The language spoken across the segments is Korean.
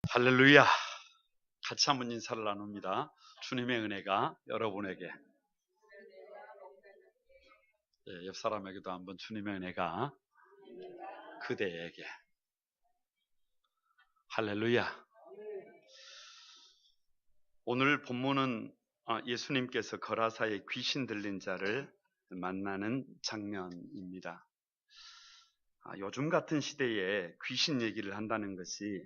할렐루야. 같이 한번 인사를 나눕니다. 주님의 은혜가 여러분에게, 옆 사람에게도 한번 주님의 은혜가 그대에게. 할렐루야. 오늘 본문은 예수님께서 거라사의 귀신 들린 자를 만나는 장면입니다. 요즘 같은 시대에 귀신 얘기를 한다는 것이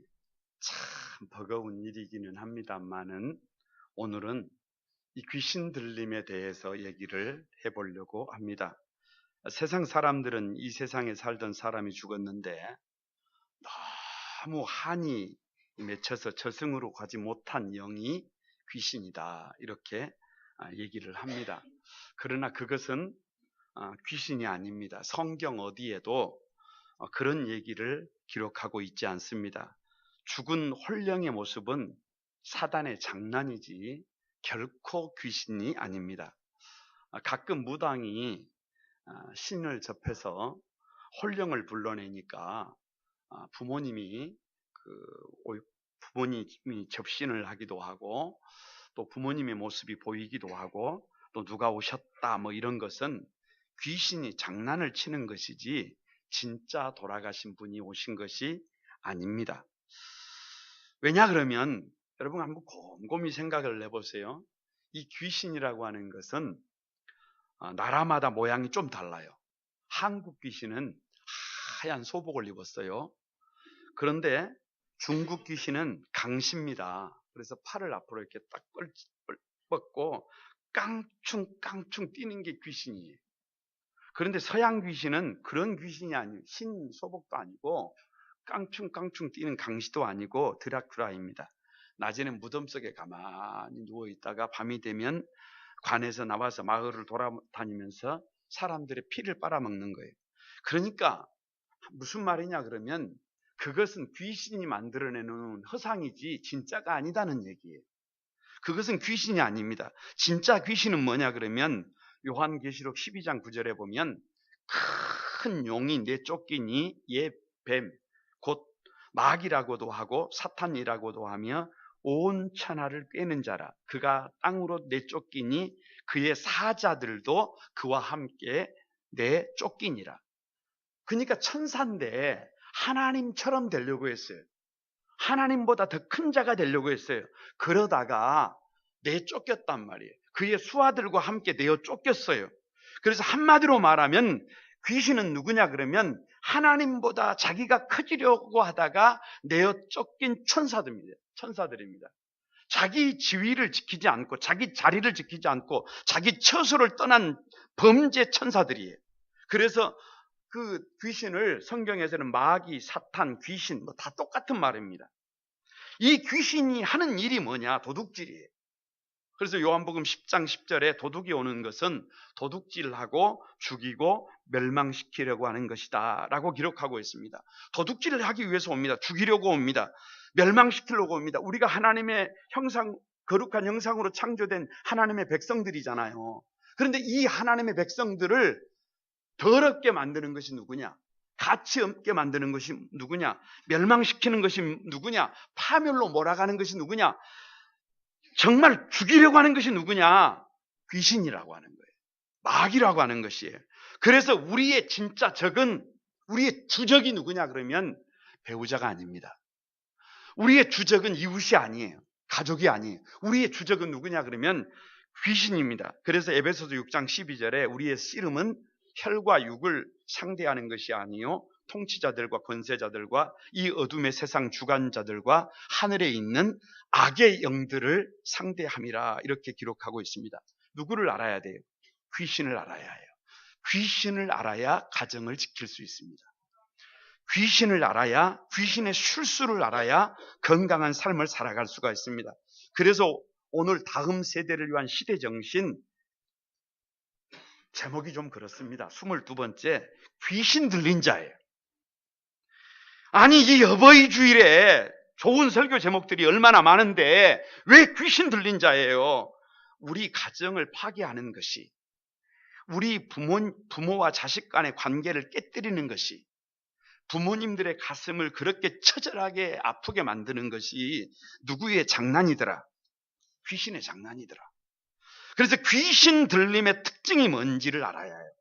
참 버거운 일이기는 합니다만은 오늘은 이 귀신 들림에 대해서 얘기를 해보려고 합니다. 세상 사람들은 이 세상에 살던 사람이 죽었는데 너무 한이 맺혀서 저승으로 가지 못한 영이 귀신이다, 이렇게 얘기를 합니다. 그러나 그것은 귀신이 아닙니다. 성경 어디에도 그런 얘기를 기록하고 있지 않습니다. 죽은 혼령의 모습은 사단의 장난이지 결코 귀신이 아닙니다. 가끔 무당이 신을 접해서 혼령을 불러내니까 부모님이 접신을 하기도 하고, 또 부모님의 모습이 보이기도 하고, 또 누가 오셨다 뭐 이런 것은 귀신이 장난을 치는 것이지 진짜 돌아가신 분이 오신 것이 아닙니다. 왜냐 그러면 여러분 한번 곰곰이 생각을 해보세요. 이 귀신이라고 하는 것은 나라마다 모양이 좀 달라요. 한국 귀신은 하얀 소복을 입었어요. 그런데 중국 귀신은 강시입니다. 그래서 팔을 앞으로 이렇게 딱 뻗고 깡충깡충 뛰는 게 귀신이에요. 그런데 서양 귀신은 그런 귀신이 아니에요. 흰 소복도 아니고 깡충깡충 뛰는 강시도 아니고 드라큘라입니다. 낮에는 무덤 속에 가만히 누워있다가 밤이 되면 관에서 나와서 마을을 돌아다니면서 사람들의 피를 빨아먹는 거예요. 그러니까 무슨 말이냐 그러면 그것은 귀신이 만들어내는 허상이지 진짜가 아니다는 얘기예요. 그것은 귀신이 아닙니다. 진짜 귀신은 뭐냐 그러면 요한계시록 12장 9절에 보면 큰 용이 내쫓기니 얘 뱀, 곧 마귀라고도 하고 사탄이라고도 하며 온 천하를 꿰는 자라. 그가 땅으로 내쫓기니 그의 사자들도 그와 함께 내쫓기니라. 그러니까 천사인데 하나님처럼 되려고 했어요. 하나님보다 더 큰 자가 되려고 했어요. 그러다가 내쫓겼단 말이에요. 그의 수하들과 함께 내어 쫓겼어요. 그래서 한마디로 말하면 귀신은 누구냐 그러면 하나님보다 자기가 커지려고 하다가 내어 쫓긴 천사들입니다. 자기 지위를 지키지 않고 자기 자리를 지키지 않고 자기 처소를 떠난 범죄 천사들이에요. 그래서 그 귀신을 성경에서는 마귀, 사탄, 귀신 뭐 다 똑같은 말입니다. 이 귀신이 하는 일이 뭐냐? 도둑질이에요. 그래서 요한복음 10장 10절에 도둑이 오는 것은 도둑질하고 죽이고 멸망시키려고 하는 것이다 라고 기록하고 있습니다. 도둑질을 하기 위해서 옵니다. 죽이려고 옵니다. 멸망시키려고 옵니다. 우리가 하나님의 형상, 거룩한 형상으로 창조된 하나님의 백성들이잖아요. 그런데 이 하나님의 백성들을 더럽게 만드는 것이 누구냐? 가치 없게 만드는 것이 누구냐? 멸망시키는 것이 누구냐? 파멸로 몰아가는 것이 누구냐? 정말 죽이려고 하는 것이 누구냐? 귀신이라고 하는 거예요. 마귀라고 하는 것이에요. 그래서 우리의 진짜 적은, 우리의 주적이 누구냐 그러면 배우자가 아닙니다. 우리의 주적은 이웃이 아니에요. 가족이 아니에요. 우리의 주적은 누구냐 그러면 귀신입니다. 그래서 에베소서 6장 12절에 우리의 씨름은 혈과 육을 상대하는 것이 아니요 통치자들과 권세자들과 이 어둠의 세상 주관자들과 하늘에 있는 악의 영들을 상대함이라, 이렇게 기록하고 있습니다. 누구를 알아야 돼요? 귀신을 알아야 해요. 귀신을 알아야 가정을 지킬 수 있습니다. 귀신을 알아야, 귀신의 술수를 알아야 건강한 삶을 살아갈 수가 있습니다. 그래서 오늘 다음 세대를 위한 시대정신, 제목이 좀 그렇습니다. 22번째, 귀신 들린 자예요. 아니, 이 어버이 주일에 좋은 설교 제목들이 얼마나 많은데 왜 귀신 들린 자예요? 우리 가정을 파괴하는 것이, 우리 부모와 자식 간의 관계를 깨뜨리는 것이, 부모님들의 가슴을 그렇게 처절하게 아프게 만드는 것이 누구의 장난이더라? 귀신의 장난이더라. 그래서 귀신 들림의 특징이 뭔지를 알아야 해요.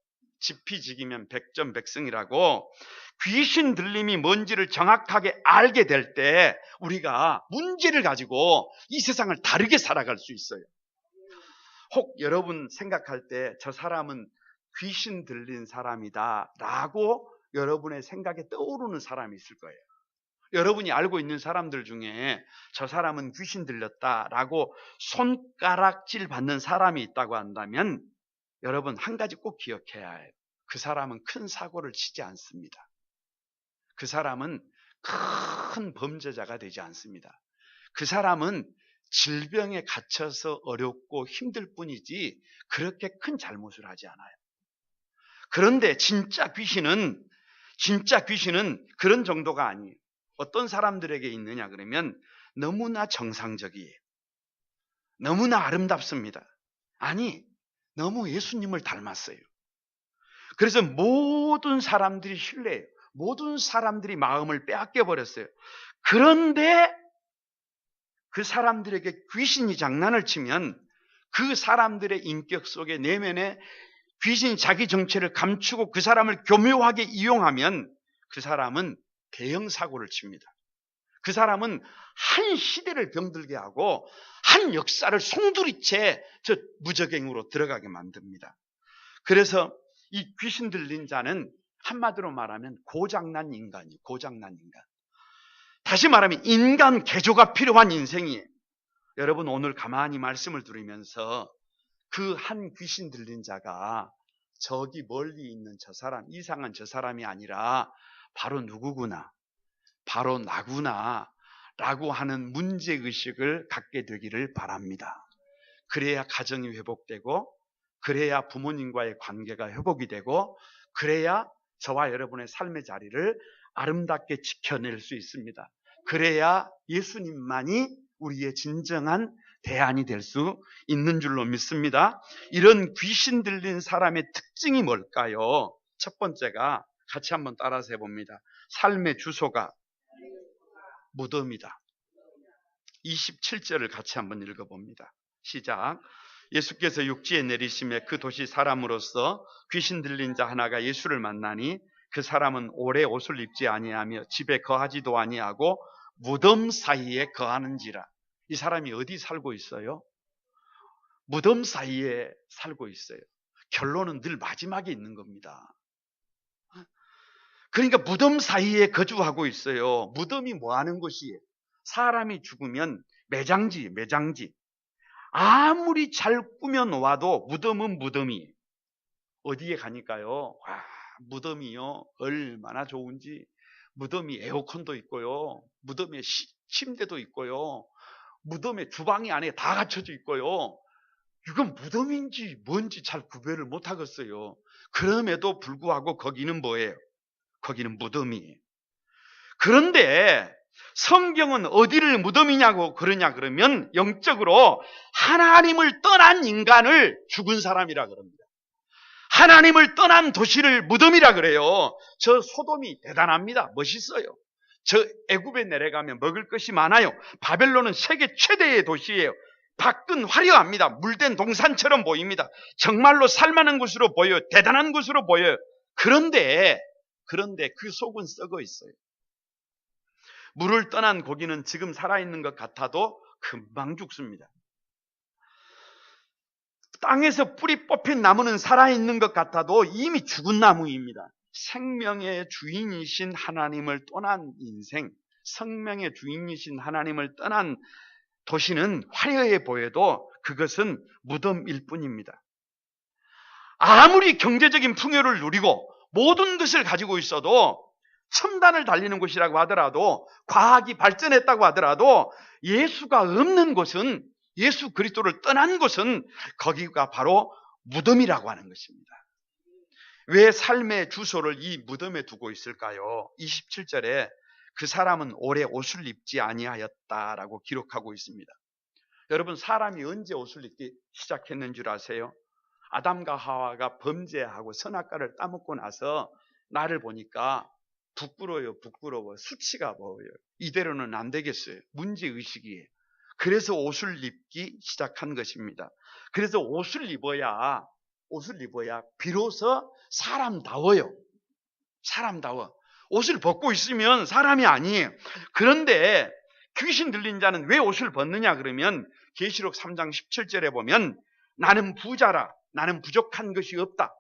지피지기면 백전백승이라고 귀신 들림이 뭔지를 정확하게 알게 될 때 우리가 문제를 가지고 이 세상을 다르게 살아갈 수 있어요. 혹 여러분 생각할 때 저 사람은 귀신 들린 사람이다 라고 여러분의 생각에 떠오르는 사람이 있을 거예요. 여러분이 알고 있는 사람들 중에 저 사람은 귀신 들렸다라고 손가락질 받는 사람이 있다고 한다면 여러분 한 가지 꼭 기억해야 해요. 그 사람은 큰 사고를 치지 않습니다. 그 사람은 큰 범죄자가 되지 않습니다. 그 사람은 질병에 갇혀서 어렵고 힘들 뿐이지 그렇게 큰 잘못을 하지 않아요. 그런데 진짜 귀신은 그런 정도가 아니에요. 어떤 사람들에게 있느냐 그러면 너무나 정상적이에요. 너무나 아름답습니다. 아니, 너무 예수님을 닮았어요. 그래서 모든 사람들이 신뢰해요. 모든 사람들이 마음을 빼앗겨 버렸어요. 그런데 그 사람들에게 귀신이 장난을 치면 그 사람들의 인격 속에 내면에 귀신이 자기 정체를 감추고 그 사람을 교묘하게 이용하면 그 사람은 대형 사고를 칩니다. 그 사람은 한 시대를 병들게 하고 한 역사를 송두리째 저 무저갱으로 들어가게 만듭니다. 그래서 이 귀신 들린 자는 한마디로 말하면 고장난 인간이에요. 고장난 인간. 다시 말하면 인간 개조가 필요한 인생이에요. 여러분 오늘 가만히 말씀을 들으면서 그 한 귀신 들린 자가 저기 멀리 있는 저 사람, 이상한 저 사람이 아니라 바로 누구구나, 바로 나구나 라고 하는 문제의식을 갖게 되기를 바랍니다. 그래야 가정이 회복되고 그래야 부모님과의 관계가 회복이 되고 그래야 저와 여러분의 삶의 자리를 아름답게 지켜낼 수 있습니다. 그래야 예수님만이 우리의 진정한 대안이 될 수 있는 줄로 믿습니다. 이런 귀신 들린 사람의 특징이 뭘까요? 첫 번째가 같이 한번 따라서 해봅니다. 삶의 주소가 무덤이다. 27절을 같이 한번 읽어봅니다. 시작. 예수께서 육지에 내리시매 그 도시 사람으로서 귀신 들린 자 하나가 예수를 만나니 그 사람은 오래 옷을 입지 아니하며 집에 거하지도 아니하고 무덤 사이에 거하는지라. 이 사람이 어디 살고 있어요? 무덤 사이에 살고 있어요. 결론은 늘 마지막에 있는 겁니다. 그러니까 무덤 사이에 거주하고 있어요. 무덤이 뭐 하는 곳이에요? 사람이 죽으면 매장지. 아무리 잘 꾸며 놓아도 무덤은 무덤이에요. 어디에 가니까요? 와, 무덤이요. 얼마나 좋은지. 무덤이 에어컨도 있고요. 무덤에 침대도 있고요. 무덤에 주방이 안에 다 갖춰져 있고요. 이건 무덤인지 뭔지 잘 구별을 못 하겠어요. 그럼에도 불구하고 거기는 뭐예요? 거기는 무덤이에요. 그런데 성경은 어디를 무덤이냐고 그러냐 그러면 영적으로 하나님을 떠난 인간을 죽은 사람이라 그럽니다. 하나님을 떠난 도시를 무덤이라 그래요. 저 소돔이 대단합니다. 멋있어요. 저 애굽에 내려가면 먹을 것이 많아요. 바벨론은 세계 최대의 도시예요. 밖은 화려합니다. 물된 동산처럼 보입니다. 정말로 살만한 곳으로 보여요. 대단한 곳으로 보여요. 그런데 그 속은 썩어 있어요. 물을 떠난 고기는 지금 살아있는 것 같아도 금방 죽습니다. 땅에서 뿌리 뽑힌 나무는 살아있는 것 같아도 이미 죽은 나무입니다. 생명의 주인이신 하나님을 떠난 인생, 생명의 주인이신 하나님을 떠난 도시는 화려해 보여도 그것은 무덤일 뿐입니다. 아무리 경제적인 풍요를 누리고 모든 것을 가지고 있어도 첨단을 달리는 곳이라고 하더라도 과학이 발전했다고 하더라도 예수가 없는 곳은 예수 그리스도를 떠난 곳은 거기가 바로 무덤이라고 하는 것입니다. 왜 삶의 주소를 이 무덤에 두고 있을까요? 27절에 그 사람은 오래 옷을 입지 아니하였다라고 기록하고 있습니다. 여러분 사람이 언제 옷을 입기 시작했는 줄 아세요? 아담과 하와가 범죄하고 선악과를 따먹고 나서 나를 보니까 부끄러워요, 부끄러워. 수치가 보여요. 이대로는 안 되겠어요. 문제의식이에요. 그래서 옷을 입기 시작한 것입니다. 그래서 옷을 입어야 비로소 사람다워요. 사람다워. 옷을 벗고 있으면 사람이 아니에요. 그런데 귀신 들린 자는 왜 옷을 벗느냐 그러면 계시록 3장 17절에 보면 나는 부자라. 나는 부족한 것이 없다.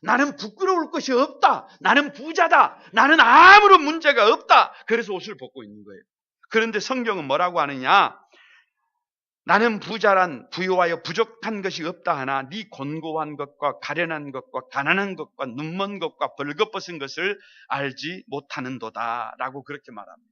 나는 부끄러울 것이 없다. 나는 부자다. 나는 아무런 문제가 없다. 그래서 옷을 벗고 있는 거예요. 그런데 성경은 뭐라고 하느냐? 나는 부자란 부유하여 부족한 것이 없다 하나 네 곤고한 것과 가련한 것과 가난한 것과 눈먼 것과 벌거벗은 것을 알지 못하는도다 라고 그렇게 말합니다.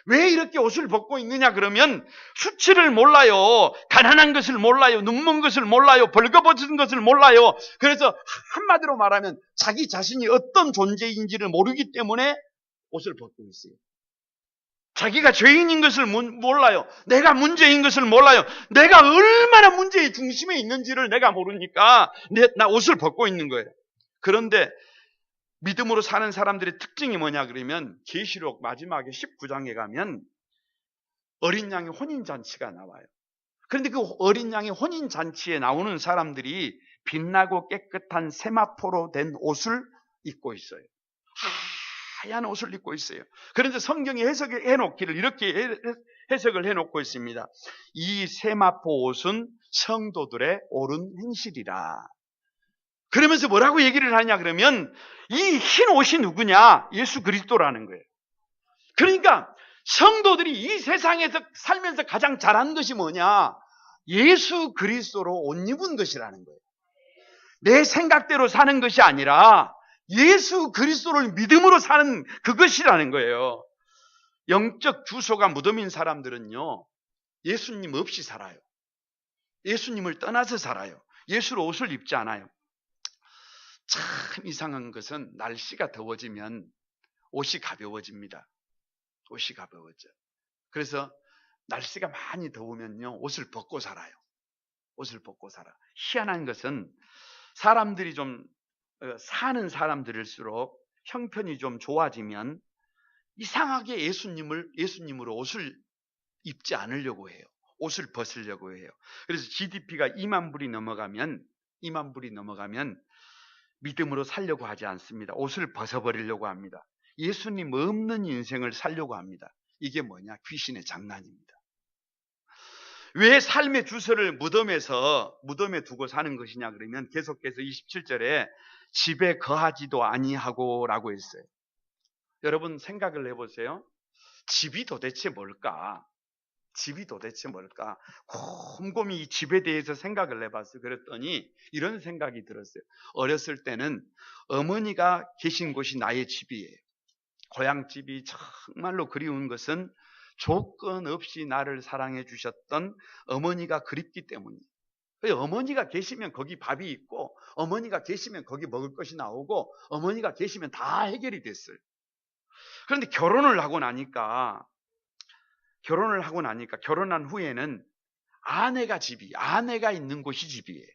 왜 이렇게 옷을 벗고 있느냐 그러면 수치를 몰라요. 가난한 것을 몰라요. 눈먼 것을 몰라요. 벌거벗은 것을 몰라요. 그래서 한마디로 말하면 자기 자신이 어떤 존재인지를 모르기 때문에 옷을 벗고 있어요. 자기가 죄인인 것을 몰라요. 내가 문제인 것을 몰라요. 내가 얼마나 문제의 중심에 있는지를 내가 모르니까 나 옷을 벗고 있는 거예요. 그런데 믿음으로 사는 사람들의 특징이 뭐냐 그러면 계시록 마지막에 19장에 가면 어린 양의 혼인잔치가 나와요. 그런데 그 어린 양의 혼인잔치에 나오는 사람들이 빛나고 깨끗한 세마포로 된 옷을 입고 있어요. 하얀 옷을 입고 있어요. 그런데 성경이 해석해 놓기를 이렇게 해석을 해놓고 있습니다. 이 세마포 옷은 성도들의 옳은 행실이라. 그러면서 뭐라고 얘기를 하냐 그러면 이 흰 옷이 누구냐? 예수 그리스도라는 거예요. 그러니까 성도들이 이 세상에서 살면서 가장 잘하는 것이 뭐냐? 예수 그리스도로 옷 입은 것이라는 거예요. 내 생각대로 사는 것이 아니라 예수 그리스도를 믿음으로 사는 그것이라는 거예요. 영적 주소가 무덤인 사람들은요, 예수님 없이 살아요. 예수님을 떠나서 살아요. 예수로 옷을 입지 않아요. 참 이상한 것은 날씨가 더워지면 옷이 가벼워집니다. 옷이 가벼워져. 그래서 날씨가 많이 더우면요, 옷을 벗고 살아요. 옷을 벗고 살아. 희한한 것은 사람들이 좀 사는 사람들일수록 형편이 좀 좋아지면 이상하게 예수님으로 옷을 입지 않으려고 해요. 옷을 벗으려고 해요. 그래서 GDP가 2만 불이 넘어가면 믿음으로 살려고 하지 않습니다. 옷을 벗어버리려고 합니다. 예수님 없는 인생을 살려고 합니다. 이게 뭐냐? 귀신의 장난입니다. 왜 삶의 주소를 무덤에 두고 사는 것이냐 그러면 계속해서 27절에 집에 거하지도 아니하고 라고 했어요. 여러분 생각을 해보세요. 집이 도대체 뭘까? 곰곰이 이 집에 대해서 생각을 해봤어요. 그랬더니 이런 생각이 들었어요. 어렸을 때는 어머니가 계신 곳이 나의 집이에요. 고향집이 정말로 그리운 것은 조건 없이 나를 사랑해 주셨던 어머니가 그립기 때문이에요. 어머니가 계시면 거기 밥이 있고 어머니가 계시면 거기 먹을 것이 나오고 어머니가 계시면 다 해결이 됐어요. 그런데 결혼을 하고 나니까 결혼한 후에는 아내가 있는 곳이 집이에요.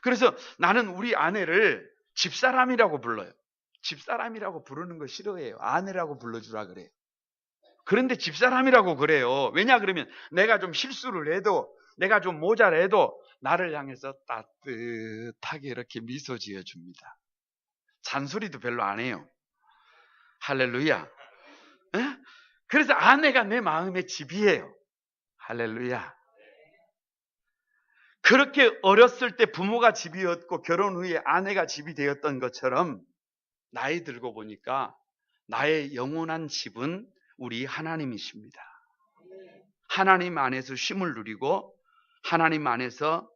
그래서 나는 우리 아내를 집사람이라고 불러요. 집사람이라고 부르는 거 싫어해요. 아내라고 불러주라 그래요. 그런데 집사람이라고 그래요. 왜냐 그러면 내가 좀 실수를 해도 내가 좀 모자라도 나를 향해서 따뜻하게 이렇게 미소 지어줍니다. 잔소리도 별로 안 해요. 할렐루야. 그래서 아내가 내 마음의 집이에요. 할렐루야. 그렇게 어렸을 때 부모가 집이었고 결혼 후에 아내가 집이 되었던 것처럼 나이 들고 보니까 나의 영원한 집은 우리 하나님이십니다. 하나님 안에서 쉼을 누리고 하나님 안에서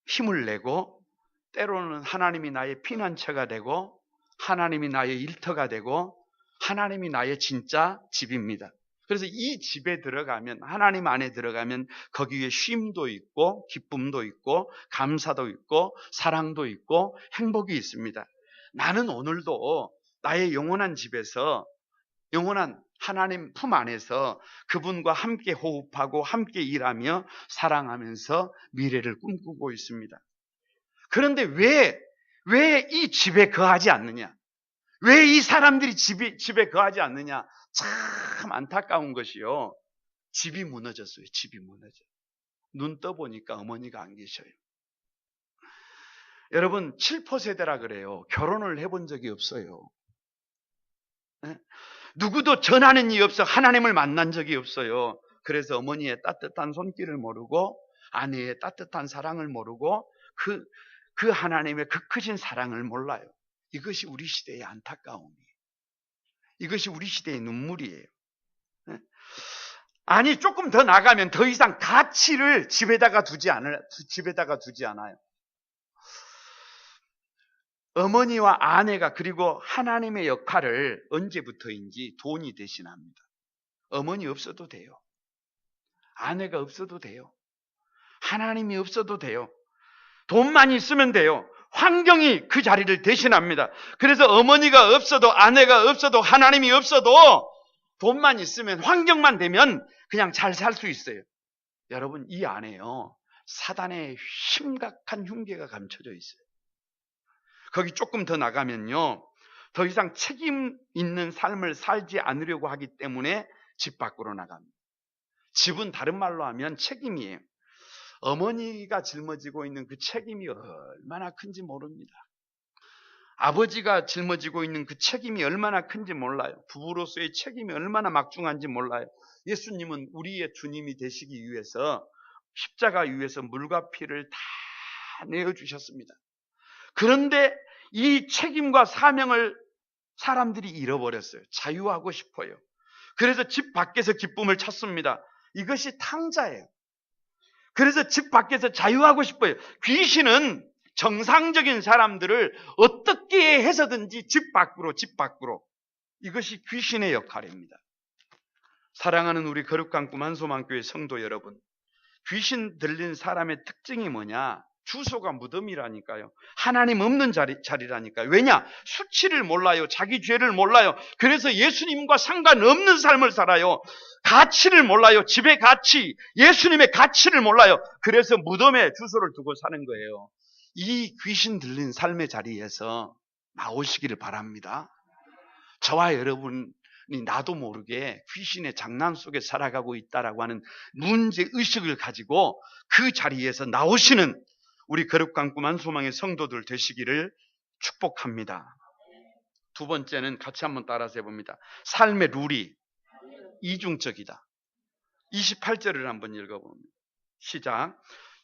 힘을 내고 때로는 하나님이 나의 피난처가 되고 하나님이 나의 일터가 되고 하나님이 나의 진짜 집입니다. 그래서 이 집에 들어가면 하나님 안에 들어가면 거기에 쉼도 있고 기쁨도 있고 감사도 있고 사랑도 있고 행복이 있습니다. 나는 오늘도 나의 영원한 집에서 영원한 하나님 품 안에서 그분과 함께 호흡하고 함께 일하며 사랑하면서 미래를 꿈꾸고 있습니다. 그런데 왜 이 집에 거하지 않느냐? 왜 이 사람들이 집에 거하지 않느냐? 참 안타까운 것이요. 집이 무너졌어요. 집이 무너져. 눈 떠보니까 어머니가 안 계셔요. 여러분 7%세대라 그래요. 결혼을 해본 적이 없어요. 네? 누구도 전하는 일이 없어. 하나님을 만난 적이 없어요. 그래서 어머니의 따뜻한 손길을 모르고 아내의 따뜻한 사랑을 모르고 그 하나님의 그 크신 사랑을 몰라요. 이것이 우리 시대의 안타까움이에요. 이것이 우리 시대의 눈물이에요. 네? 아니 조금 더 나가면 더 이상 가치를 집에다가 두지 않아요. 어머니와 아내가 그리고 하나님의 역할을 언제부터인지 돈이 대신합니다. 어머니 없어도 돼요. 아내가 없어도 돼요. 하나님이 없어도 돼요. 돈만 있으면 돼요. 환경이 그 자리를 대신합니다. 그래서 어머니가 없어도 아내가 없어도 하나님이 없어도 돈만 있으면 환경만 되면 그냥 잘 살 수 있어요. 여러분 이 안에요. 사단의 심각한 흉계가 감춰져 있어요. 거기 조금 더 나가면요. 더 이상 책임 있는 삶을 살지 않으려고 하기 때문에 집 밖으로 나갑니다. 집은 다른 말로 하면 책임이에요. 어머니가 짊어지고 있는 그 책임이 얼마나 큰지 모릅니다. 아버지가 짊어지고 있는 그 책임이 얼마나 큰지 몰라요. 부부로서의 책임이 얼마나 막중한지 몰라요. 예수님은 우리의 주님이 되시기 위해서 십자가 위에서 물과 피를 다 내어주셨습니다. 그런데 이 책임과 사명을 사람들이 잃어버렸어요. 자유하고 싶어요. 그래서 집 밖에서 기쁨을 찾습니다. 이것이 탕자예요. 그래서 집 밖에서 자유하고 싶어요. 귀신은 정상적인 사람들을 어떻게 해서든지 집 밖으로. 이것이 귀신의 역할입니다. 사랑하는 우리 거룩한 꿈 한소망교회 성도 여러분, 귀신 들린 사람의 특징이 뭐냐? 주소가 무덤이라니까요. 하나님 없는 자리라니까요. 왜냐? 수치를 몰라요. 자기 죄를 몰라요. 그래서 예수님과 상관없는 삶을 살아요. 가치를 몰라요. 집의 가치, 예수님의 가치를 몰라요. 그래서 무덤에 주소를 두고 사는 거예요. 이 귀신 들린 삶의 자리에서 나오시기를 바랍니다. 저와 여러분이 나도 모르게 귀신의 장난 속에 살아가고 있다라고 하는 문제의식을 가지고 그 자리에서 나오시는 우리 거룩한 꿈 한소망의 성도들 되시기를 축복합니다. 두 번째는 같이 한번 따라서 해봅니다. 삶의 룰이 이중적이다. 28절을 한번 읽어봅니다. 시작.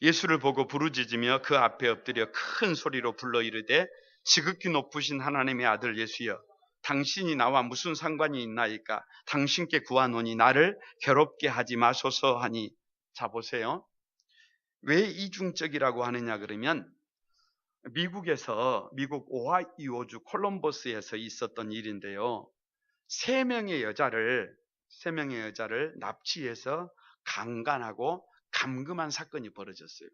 예수를 보고 부르짖으며 그 앞에 엎드려 큰 소리로 불러 이르되 지극히 높으신 하나님의 아들 예수여, 당신이 나와 무슨 상관이 있나이까? 당신께 구하노니 나를 괴롭게 하지 마소서 하니. 자 보세요. 왜 이중적이라고 하느냐 그러면 미국 오하이오주 콜럼버스에서 있었던 일인데요. 3명의 여자를 납치해서 강간하고 감금한 사건이 벌어졌어요.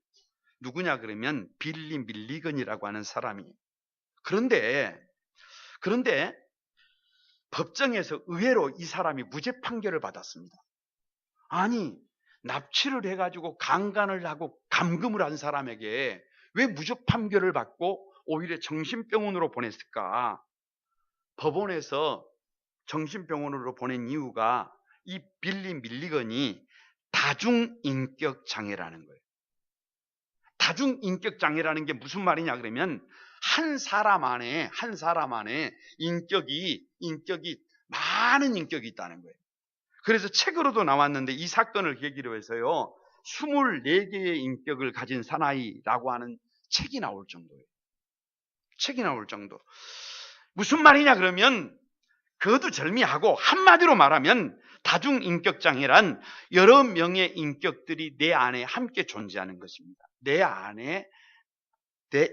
누구냐 그러면 빌리 밀리건이라고 하는 사람이에요. 그런데 법정에서 의외로 이 사람이 무죄 판결을 받았습니다. 아니, 납치를 해가지고 강간을 하고 감금을 한 사람에게 왜 무죄 판결을 받고 오히려 정신병원으로 보냈을까? 법원에서 정신병원으로 보낸 이유가 이 빌리 밀리건이 다중인격 장애라는 거예요. 다중인격 장애라는 게 무슨 말이냐 그러면 한 사람 안에 인격이 많은 인격이 있다는 거예요. 그래서 책으로도 나왔는데 이 사건을 계기로 해서요 24개의 인격을 가진 사나이라고 하는 책이 나올 정도예요. 책이 나올 정도. 무슨 말이냐 그러면 거두절미하고 한마디로 말하면 다중인격장애란 여러 명의 인격들이 내 안에 함께 존재하는 것입니다. 내 안에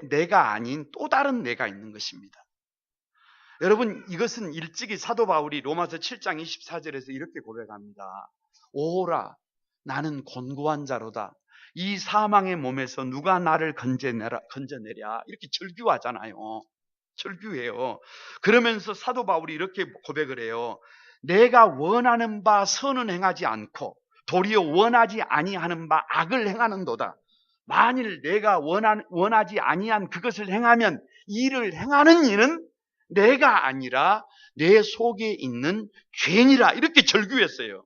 내가 아닌 또 다른 내가 있는 것입니다. 여러분 이것은 일찍이 사도 바울이 로마서 7장 24절에서 이렇게 고백합니다. 오라 나는 곤고한 자로다. 이 사망의 몸에서 누가 나를 건져내랴 이렇게 절규하잖아요. 절규해요. 그러면서 사도 바울이 이렇게 고백을 해요. 내가 원하는 바 선은 행하지 않고 도리어 원하지 아니하는 바 악을 행하는도다. 만일 내가 원하지 아니한 그것을 행하면 이를 행하는 이는 내가 아니라 내 속에 있는 죄니라 이렇게 절규했어요.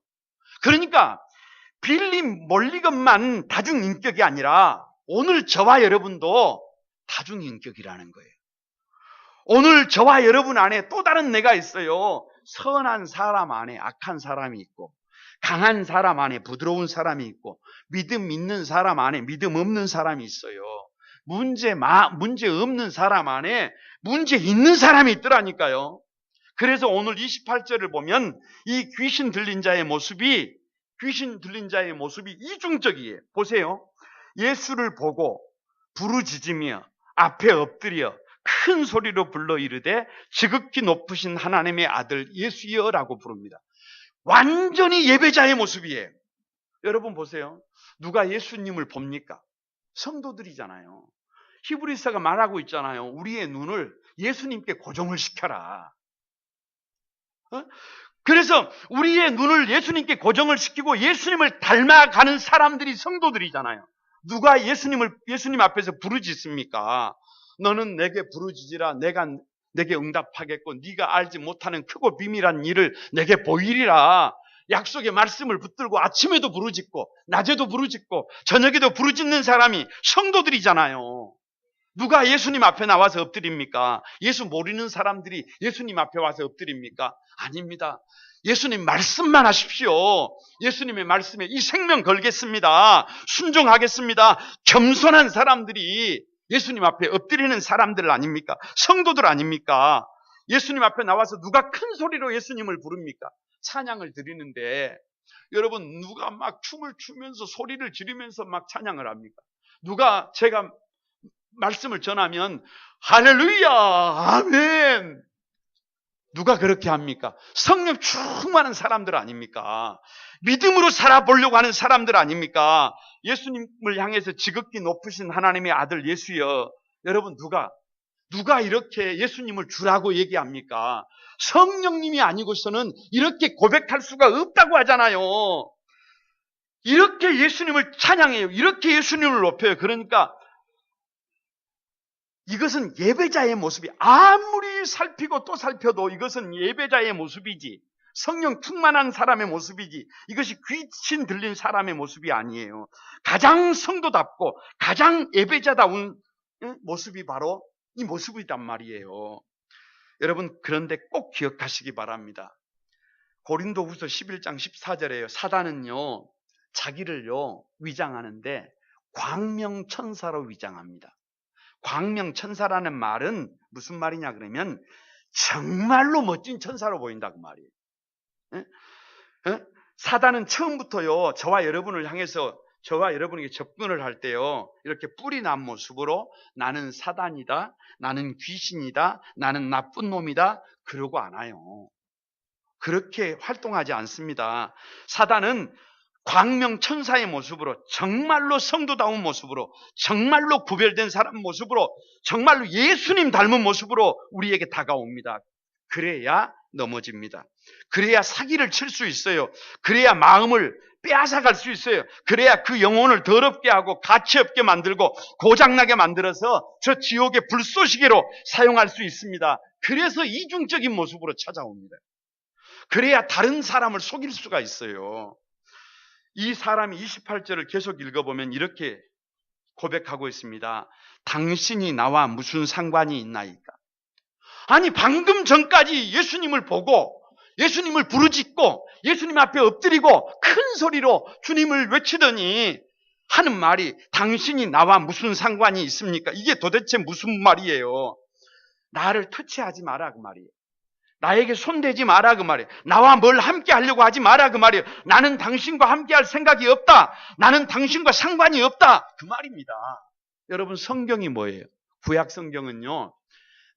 그러니까 빌림 멀리건만 다중인격이 아니라 오늘 저와 여러분도 다중인격이라는 거예요. 오늘 저와 여러분 안에 또 다른 내가 있어요. 선한 사람 안에 악한 사람이 있고, 강한 사람 안에 부드러운 사람이 있고, 믿음 있는 사람 안에 믿음 없는 사람이 있어요. 문제 없는 사람 안에 문제 있는 사람이 있더라니까요. 그래서 오늘 28절을 보면 이 귀신 들린 자의 모습이 이중적이에요. 보세요. 예수를 보고 부르짖으며 앞에 엎드려 큰 소리로 불러 이르되 지극히 높으신 하나님의 아들 예수여라고 부릅니다. 완전히 예배자의 모습이에요. 여러분 보세요. 누가 예수님을 봅니까? 성도들이잖아요. 히브리서가 말하고 있잖아요. 우리의 눈을 예수님께 고정을 시켜라. 그래서 우리의 눈을 예수님께 고정을 시키고 예수님을 닮아가는 사람들이 성도들이잖아요. 누가 예수님 앞에서 부르짖습니까? 너는 내게 부르짖으라. 내가 내게 응답하겠고 네가 알지 못하는 크고 비밀한 일을 내게 보이리라. 약속의 말씀을 붙들고 아침에도 부르짖고 낮에도 부르짖고 저녁에도 부르짖는 사람이 성도들이잖아요. 누가 예수님 앞에 나와서 엎드립니까? 예수 모르는 사람들이 예수님 앞에 와서 엎드립니까? 아닙니다. 예수님 말씀만 하십시오. 예수님의 말씀에 이 생명 걸겠습니다. 순종하겠습니다. 겸손한 사람들이 예수님 앞에 엎드리는 사람들 아닙니까? 성도들 아닙니까? 예수님 앞에 나와서 누가 큰 소리로 예수님을 부릅니까? 찬양을 드리는데 여러분 누가 막 춤을 추면서 소리를 지르면서 막 찬양을 합니까? 누가 제가 말씀을 전하면 할렐루야 아멘 누가 그렇게 합니까? 성령 충만한 사람들 아닙니까? 믿음으로 살아보려고 하는 사람들 아닙니까? 예수님을 향해서 지극히 높으신 하나님의 아들 예수여. 여러분 누가 이렇게 예수님을 주라고 얘기합니까? 성령님이 아니고서는 이렇게 고백할 수가 없다고 하잖아요. 이렇게 예수님을 찬양해요. 이렇게 예수님을 높여요. 그러니까 이것은 예배자의 모습이 아무리 살피고 또 살펴도 이것은 예배자의 모습이지 성령 충만한 사람의 모습이지 이것이 귀신 들린 사람의 모습이 아니에요. 가장 성도답고 가장 예배자다운 모습이 바로 이 모습이란 말이에요. 여러분 그런데 꼭 기억하시기 바랍니다. 고린도후서 11장 14절에요. 사단은요 자기를요 위장하는데 광명천사로 위장합니다. 광명천사라는 말은 무슨 말이냐 그러면 정말로 멋진 천사로 보인다고 말이에요. 사단은 처음부터요 저와 여러분을 향해서 저와 여러분에게 접근을 할 때요 이렇게 뿔이 난 모습으로 나는 사단이다, 나는 귀신이다, 나는 나쁜 놈이다 그러고 안 와요. 그렇게 활동하지 않습니다. 사단은 광명천사의 모습으로 정말로 성도다운 모습으로 정말로 구별된 사람 모습으로 정말로 예수님 닮은 모습으로 우리에게 다가옵니다. 그래야 넘어집니다. 그래야 사기를 칠 수 있어요. 그래야 마음을 빼앗아갈 수 있어요. 그래야 그 영혼을 더럽게 하고 가치 없게 만들고 고장나게 만들어서 저 지옥의 불쏘시개로 사용할 수 있습니다. 그래서 이중적인 모습으로 찾아옵니다. 그래야 다른 사람을 속일 수가 있어요. 이 사람이 28절을 계속 읽어보면 이렇게 고백하고 있습니다. 당신이 나와 무슨 상관이 있나이까? 아니 방금 전까지 예수님을 보고 예수님을 부르짖고 예수님 앞에 엎드리고 큰 소리로 주님을 외치더니 하는 말이 당신이 나와 무슨 상관이 있습니까? 이게 도대체 무슨 말이에요? 나를 터치하지 마라 그 말이에요. 나에게 손대지 마라 그 말이에요. 나와 뭘 함께 하려고 하지 마라 그 말이에요. 나는 당신과 함께 할 생각이 없다. 나는 당신과 상관이 없다. 그 말입니다. 여러분 성경이 뭐예요? 구약 성경은요.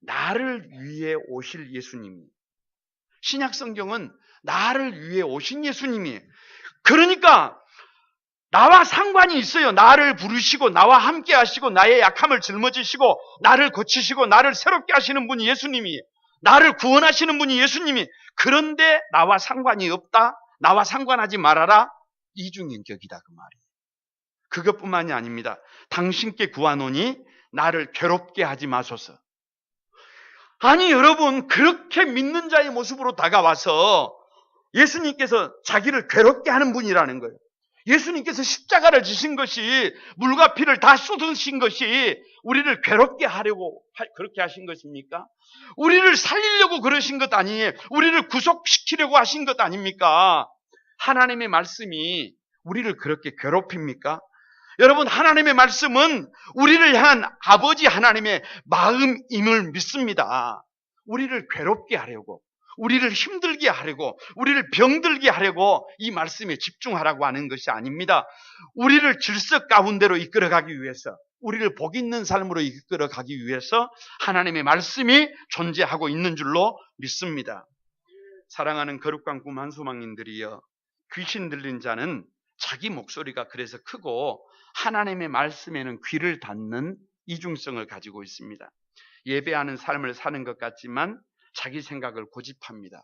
나를 위해 오실 예수님이에요. 신약 성경은 나를 위해 오신 예수님이에요. 그러니까 나와 상관이 있어요. 나를 부르시고 나와 함께 하시고 나의 약함을 짊어지시고 나를 고치시고 나를 새롭게 하시는 분이 예수님이에요. 나를 구원하시는 분이 예수님이. 그런데 나와 상관이 없다. 나와 상관하지 말아라. 이중인격이다 그 말이에요. 그것뿐만이 아닙니다. 당신께 구하노니 나를 괴롭게 하지 마소서. 아니 여러분, 그렇게 믿는 자의 모습으로 다가와서 예수님께서 자기를 괴롭게 하는 분이라는 거예요. 예수님께서 십자가를 지신 것이, 물과 피를 다 쏟으신 것이 우리를 괴롭게 하려고 그렇게 하신 것입니까? 우리를 살리려고 그러신 것 아니에요. 우리를 구속시키려고 하신 것 아닙니까? 하나님의 말씀이 우리를 그렇게 괴롭힙니까? 여러분, 하나님의 말씀은 우리를 향한 아버지 하나님의 마음임을 믿습니다. 우리를 괴롭게 하려고, 우리를 힘들게 하려고, 우리를 병들게 하려고 이 말씀에 집중하라고 하는 것이 아닙니다. 우리를 질서 가운데로 이끌어가기 위해서, 우리를 복 있는 삶으로 이끌어가기 위해서 하나님의 말씀이 존재하고 있는 줄로 믿습니다. 사랑하는 거룩한 꿈 한소망님들이여, 귀신 들린 자는 자기 목소리가 그래서 크고 하나님의 말씀에는 귀를 닫는 이중성을 가지고 있습니다. 예배하는 삶을 사는 것 같지만 자기 생각을 고집합니다.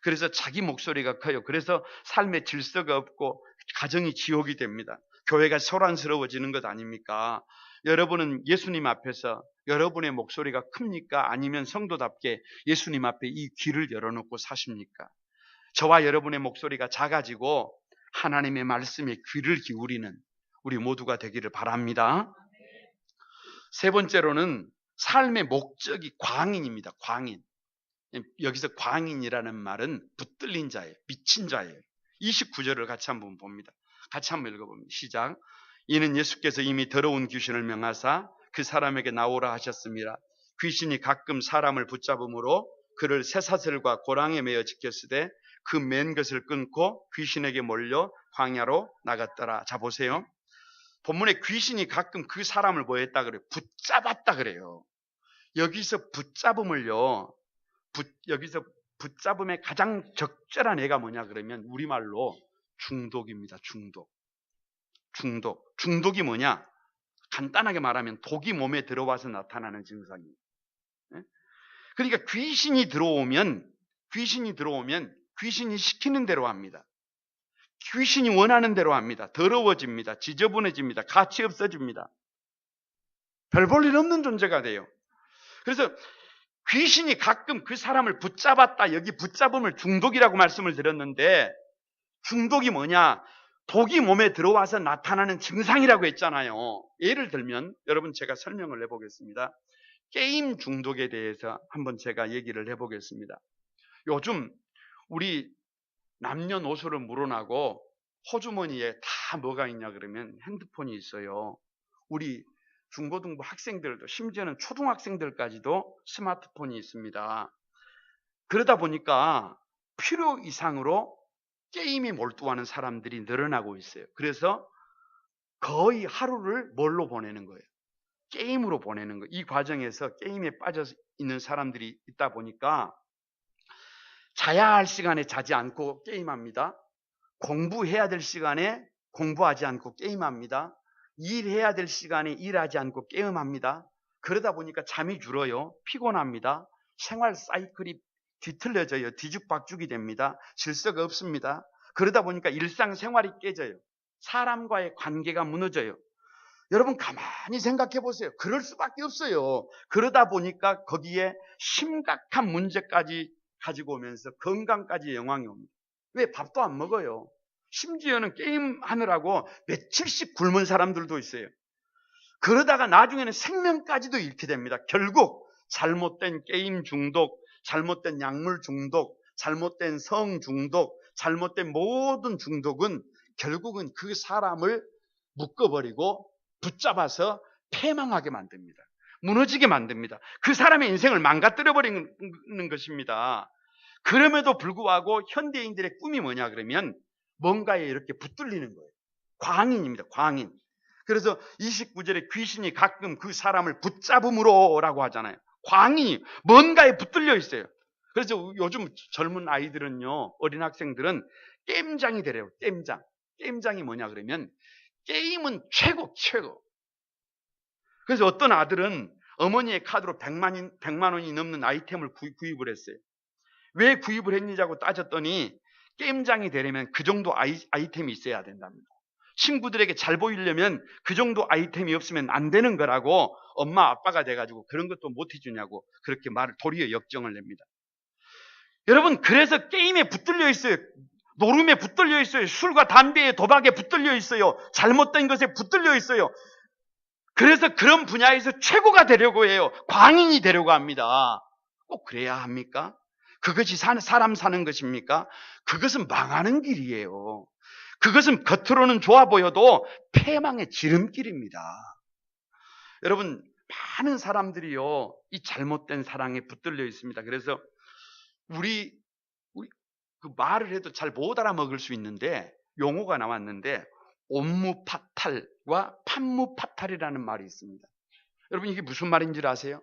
그래서 자기 목소리가 커요. 그래서 삶의 질서가 없고 가정이 지옥이 됩니다. 교회가 소란스러워지는 것 아닙니까? 여러분은 예수님 앞에서 여러분의 목소리가 큽니까? 아니면 성도답게 예수님 앞에 이 귀를 열어놓고 사십니까? 저와 여러분의 목소리가 작아지고 하나님의 말씀에 귀를 기울이는 우리 모두가 되기를 바랍니다. 세 번째로는 삶의 목적이 광인입니다. 광인. 여기서 광인이라는 말은 붙들린 자예요. 미친 자예요. 29절을 같이 한번 봅니다. 같이 한번 읽어봅니다. 시작. 이는 예수께서 이미 더러운 귀신을 명하사 그 사람에게 나오라 하셨습니다. 귀신이 가끔 사람을 붙잡음으로 그를 쇠사슬과 고랑에 매어 지켰으되 그 맨 것을 끊고 귀신에게 몰려 광야로 나갔더라. 자, 보세요. 본문에 귀신이 가끔 그 사람을 뭐 했다 그래요? 붙잡았다 그래요. 여기서 붙잡음을요, 여기서 붙잡음의 가장 적절한 애가 뭐냐 그러면 우리말로 중독입니다. 중독이 뭐냐? 간단하게 말하면 독이 몸에 들어와서 나타나는 증상이에요. 그러니까 귀신이 들어오면 귀신이 시키는 대로 합니다. 귀신이 원하는 대로 합니다. 더러워집니다. 지저분해집니다. 가치 없어집니다. 별 볼 일 없는 존재가 돼요. 그래서 귀신이 가끔 그 사람을 붙잡았다. 여기 붙잡음을 중독이라고 말씀을 드렸는데, 중독이 뭐냐? 독이 몸에 들어와서 나타나는 증상이라고 했잖아요. 예를 들면 여러분, 제가 설명을 해보겠습니다. 게임 중독에 대해서 한번 제가 얘기를 해보겠습니다. 요즘 우리 남녀노소를 물어나고 호주머니에 다 뭐가 있냐 그러면 핸드폰이 있어요. 우리 중고등부 학생들도, 심지어는 초등학생들까지도 스마트폰이 있습니다. 그러다 보니까 필요 이상으로 게임에 몰두하는 사람들이 늘어나고 있어요. 그래서 거의 하루를 뭘로 보내는 거예요? 게임으로 보내는 거예요. 이 과정에서 게임에 빠져 있는 사람들이 있다 보니까 자야 할 시간에 자지 않고 게임합니다. 공부해야 될 시간에 공부하지 않고 게임합니다. 일해야 될 시간에 일하지 않고 게임합니다. 그러다 보니까 잠이 줄어요. 피곤합니다. 생활 사이클이 뒤틀려져요. 뒤죽박죽이 됩니다. 질서가 없습니다. 그러다 보니까 일상생활이 깨져요. 사람과의 관계가 무너져요. 여러분 가만히 생각해 보세요. 그럴 수밖에 없어요. 그러다 보니까 거기에 심각한 문제까지 가지고 오면서 건강까지 영향이 옵니다. 왜? 밥도 안 먹어요. 심지어는 게임하느라고 며칠씩 굶은 사람들도 있어요. 그러다가 나중에는 생명까지도 잃게 됩니다. 결국 잘못된 게임 중독, 잘못된 약물 중독, 잘못된 성 중독, 잘못된 모든 중독은 결국은 그 사람을 묶어버리고 붙잡아서 패망하게 만듭니다. 무너지게 만듭니다. 그 사람의 인생을 망가뜨려버리는 것입니다. 그럼에도 불구하고 현대인들의 꿈이 뭐냐 그러면 뭔가에 이렇게 붙들리는 거예요. 광인입니다. 광인. 그래서 29절에 귀신이 가끔 그 사람을 붙잡음으로 라고 하잖아요. 광인이 뭔가에 붙들려 있어요. 그래서 요즘 젊은 아이들은요, 어린 학생들은 게임장이 되래요. 게임장. 게임장이 뭐냐 그러면 게임은 최고. 그래서 어떤 아들은 어머니의 카드로 100만 원이 넘는 아이템을 구입을 했어요. 왜 구입을 했느냐고 따졌더니 게임장이 되려면 그 정도 아이템이 있어야 된답니다. 친구들에게 잘 보이려면 그 정도 아이템이 없으면 안 되는 거라고 엄마 아빠가 돼가지고 그런 것도 못 해주냐고 그렇게 말을 도리어 역정을 냅니다. 여러분, 그래서 게임에 붙들려 있어요. 노름에 붙들려 있어요. 술과 담배에 도박에 붙들려 있어요. 잘못된 것에 붙들려 있어요. 그래서 그런 분야에서 최고가 되려고 해요. 광인이 되려고 합니다. 꼭 그래야 합니까? 그것이 사람 사는 것입니까? 그것은 망하는 길이에요. 그것은 겉으로는 좋아 보여도 패망의 지름길입니다. 여러분, 많은 사람들이요, 이 잘못된 사랑에 붙들려 있습니다. 그래서 우리 그 말을 해도 잘 못 알아먹을 수 있는데 용어가 나왔는데 옴무파탈과 판무파탈이라는 말이 있습니다. 여러분, 이게 무슨 말인지 아세요?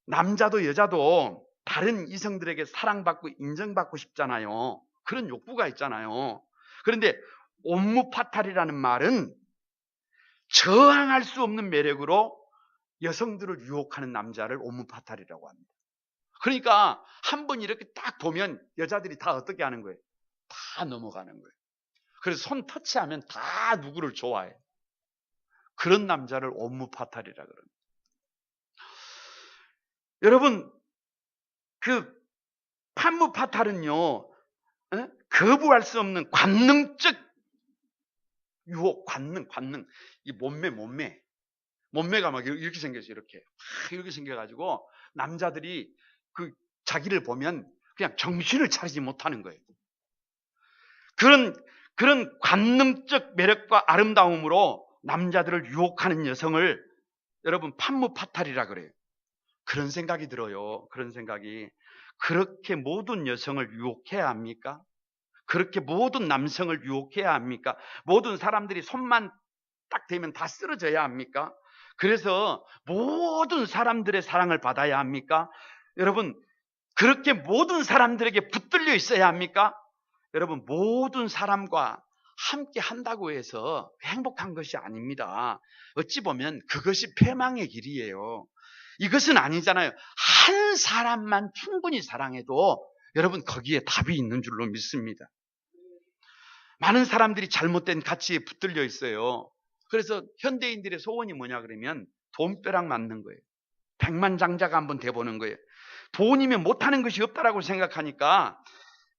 남자도 여자도 다른 이성들에게 사랑받고 인정받고 싶잖아요. 그런 욕구가 있잖아요. 그런데 옴무파탈이라는 말은 저항할 수 없는 매력으로 여성들을 유혹하는 남자를 옴무파탈이라고 합니다. 그러니까 한 번 이렇게 딱 보면 여자들이 다 어떻게 하는 거예요? 다 넘어가는 거예요. 그래서 손 터치하면 다 누구를 좋아해. 그런 남자를 옴무파탈이라 그럽니다. 여러분, 그 판무파탈은요, 거부할 수 없는 관능적 유혹, 관능. 이 몸매가 막 이렇게 생겼어요. 이렇게 생겨가지고 남자들이 그 자기를 보면 그냥 정신을 차리지 못하는 거예요. 그런 관능적 매력과 아름다움으로 남자들을 유혹하는 여성을 여러분 판무파탈이라 그래요. 그런 생각이 들어요. 그런 생각이. 그렇게 모든 여성을 유혹해야 합니까? 그렇게 모든 남성을 유혹해야 합니까? 모든 사람들이 손만 딱 대면 다 쓰러져야 합니까? 그래서 모든 사람들의 사랑을 받아야 합니까? 여러분, 그렇게 모든 사람들에게 붙들려 있어야 합니까? 여러분, 모든 사람과 함께 한다고 해서 행복한 것이 아닙니다. 어찌 보면 그것이 패망의 길이에요. 이것은 아니잖아요. 한 사람만 충분히 사랑해도 여러분 거기에 답이 있는 줄로 믿습니다. 많은 사람들이 잘못된 가치에 붙들려 있어요. 그래서 현대인들의 소원이 뭐냐 그러면 돈벼락 맞는 거예요. 백만장자가 한번 돼보는 거예요. 돈이면 못하는 것이 없다라고 생각하니까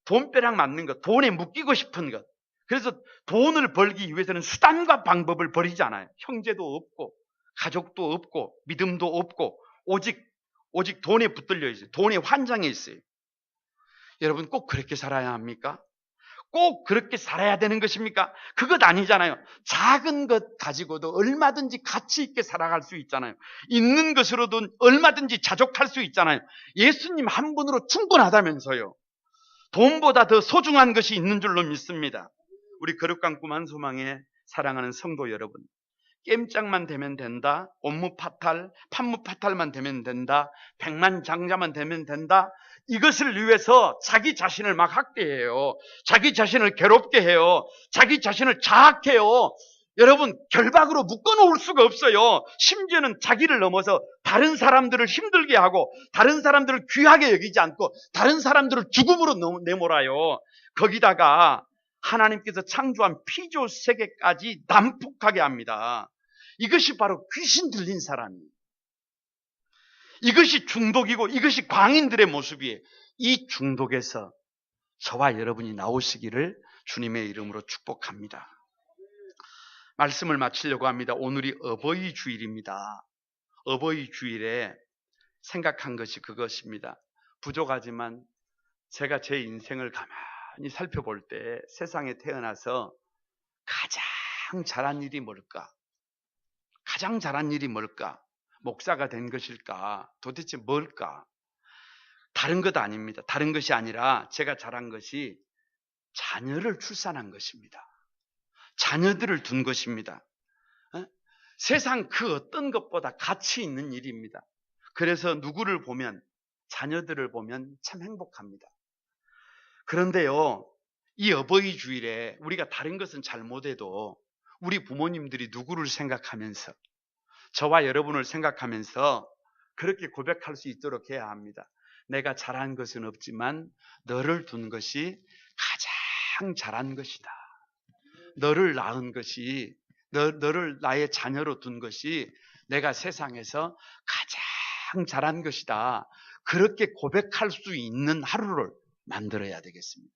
돈벼락 맞는 것, 돈에 묶이고 싶은 것. 그래서 돈을 벌기 위해서는 수단과 방법을 버리지 않아요. 형제도 없고 가족도 없고 믿음도 없고 오직 돈에 붙들려 있어요. 돈에 환장해 있어요. 여러분, 꼭 그렇게 살아야 합니까? 꼭 그렇게 살아야 되는 것입니까? 그것 아니잖아요. 작은 것 가지고도 얼마든지 가치 있게 살아갈 수 있잖아요. 있는 것으로도 얼마든지 자족할 수 있잖아요. 예수님 한 분으로 충분하다면서요. 돈보다 더 소중한 것이 있는 줄로 믿습니다. 우리 거룩한 꿈 한 소망에 사랑하는 성도 여러분, 겜짝만 되면 된다, 옴무파탈, 판무파탈만 되면 된다, 백만장자만 되면 된다, 이것을 위해서 자기 자신을 막 학대해요. 자기 자신을 괴롭게 해요. 자기 자신을 자학해요. 여러분, 결박으로 묶어놓을 수가 없어요. 심지어는 자기를 넘어서 다른 사람들을 힘들게 하고 다른 사람들을 귀하게 여기지 않고 다른 사람들을 죽음으로 내몰아요. 거기다가 하나님께서 창조한 피조 세계까지 난폭하게 합니다. 이것이 바로 귀신 들린 사람이에요. 이것이 중독이고 이것이 광인들의 모습이에요. 이 중독에서 저와 여러분이 나오시기를 주님의 이름으로 축복합니다. 말씀을 마치려고 합니다. 오늘이 어버이 주일입니다. 어버이 주일에 생각한 것이 그것입니다. 부족하지만 제가 제 인생을 가만히 살펴볼 때 세상에 태어나서 가장 잘한 일이 뭘까? 가장 잘한 일이 뭘까? 목사가 된 것일까? 도대체 뭘까? 다른 것 아닙니다. 다른 것이 아니라 제가 잘한 것이 자녀를 출산한 것입니다. 자녀들을 둔 것입니다. 세상 그 어떤 것보다 가치 있는 일입니다. 그래서 누구를 보면, 자녀들을 보면 참 행복합니다. 그런데요, 이 어버이 주일에 우리가 다른 것은 잘 못해도 우리 부모님들이 누구를 생각하면서, 저와 여러분을 생각하면서 그렇게 고백할 수 있도록 해야 합니다. 내가 잘한 것은 없지만 너를 둔 것이 가장 잘한 것이다. 너를 낳은 것이, 너를 나의 자녀로 둔 것이 내가 세상에서 가장 잘한 것이다. 그렇게 고백할 수 있는 하루를 만들어야 되겠습니다.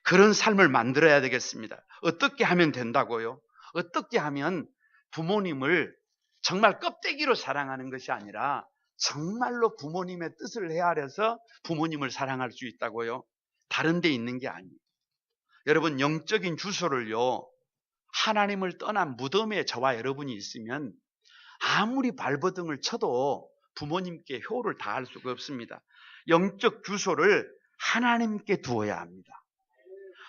그런 삶을 만들어야 되겠습니다. 어떻게 하면 된다고요? 어떻게 하면 부모님을 정말 껍데기로 사랑하는 것이 아니라 정말로 부모님의 뜻을 헤아려서 부모님을 사랑할 수 있다고요? 다른 데 있는 게 아니에요. 여러분, 영적인 주소를요, 하나님을 떠난 무덤에 저와 여러분이 있으면 아무리 발버둥을 쳐도 부모님께 효를 다할 수가 없습니다. 영적 주소를 하나님께 두어야 합니다.